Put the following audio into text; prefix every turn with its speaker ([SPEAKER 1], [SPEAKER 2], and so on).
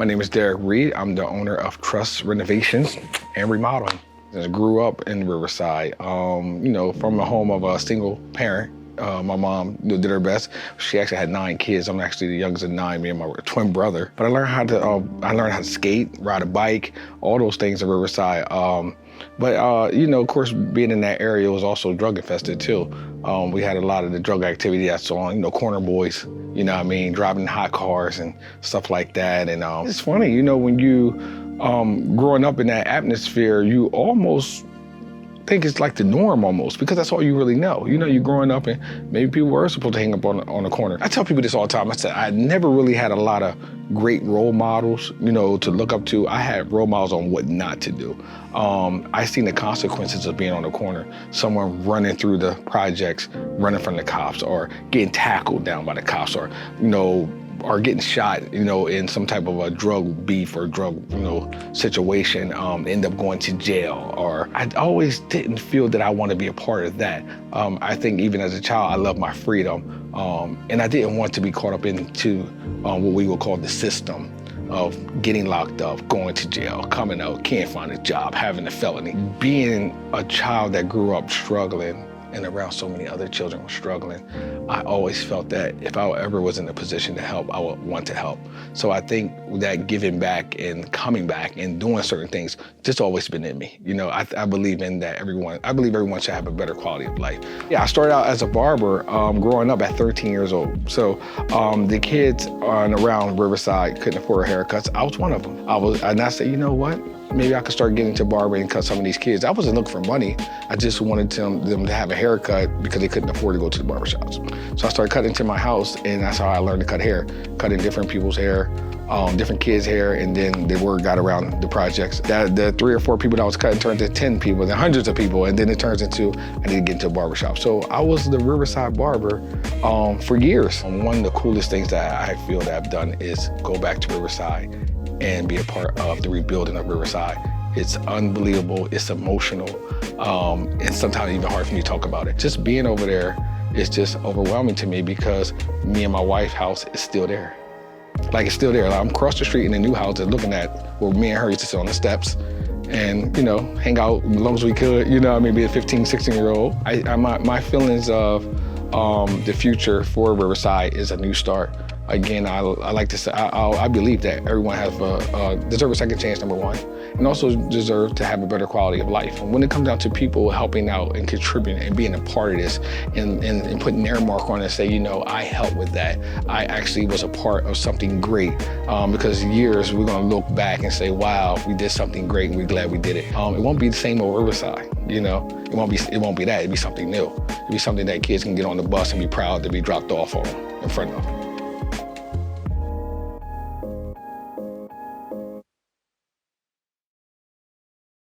[SPEAKER 1] My name is Derrick Reed. I'm the owner of Trust Renovations and Remodeling. I grew up in Riverside, from the home of a single parent. My mom did her best. She actually had 9 kids. I'm actually the youngest of 9, me and my twin brother. But I learned how to skate, ride a bike, all those things in Riverside. Of course, being in that area was also drug infested too. We had a lot of the drug activity that's on, corner boys, driving hot cars and stuff like that. And it's funny, when you growing up in that atmosphere, you almost think it's like the norm almost, because that's all you really know. You're growing up and maybe people were supposed to hang up on the corner. I tell people this all the time. I said, I never really had a lot of great role models, to look up to. I had role models on what not to do. I seen the consequences of being on the corner. Someone running through the projects, running from the cops, or getting tackled down by the cops, or, or getting shot, in some type of a drug beef or drug, situation, end up going to jail. Or I always didn't feel that I want to be a part of that. I think even as a child, I loved my freedom. And I didn't want to be caught up into what we would call the system of getting locked up, going to jail, coming out, can't find a job, having a felony. Being a child that grew up struggling and around so many other children were struggling, I always felt that if I ever was in a position to help, I would want to help. So I think that giving back and coming back and doing certain things just always been in me. I believe in that I believe everyone should have a better quality of life. Yeah, I started out as a barber growing up at 13 years old. So the kids around Riverside couldn't afford haircuts. I was one of them. And I said, you know what? Maybe I could start getting into barbering and cut some of these kids. I wasn't looking for money. I just wanted them to have a haircut because they couldn't afford to go to the barbershops. So I started cutting to my house, and that's how I learned to cut hair, cutting different people's hair, different kids' hair, and then the word got around the projects. The 3 or 4 people that I was cutting turned into 10 people, then hundreds of people, and then it turns into, I need to get into a barbershop. So I was the Riverside barber for years. One of the coolest things that I feel that I've done is go back to Riverside and be a part of the rebuilding of Riverside. It's unbelievable, it's emotional, and sometimes even hard for me to talk about it. Just being over there is just overwhelming to me because me and my wife's house is still there. Like, it's still there. Like, I'm across the street in a new house and looking at where me and her used to sit on the steps and, hang out as long as we could, be a 15, 16-year-old. My feelings of the future for Riverside is a new start. Again, I like to say, I believe that everyone deserves a second chance, number one, and also deserve to have a better quality of life. And when it comes down to people helping out and contributing and being a part of this and putting their mark on it and say, I helped with that. I actually was a part of something great, because years we're gonna look back and say, wow, we did something great and we're glad we did it. It won't be the same old Riverside, It won't be that, it'll be something new. It'll be something that kids can get on the bus and be proud to be dropped off on in front of.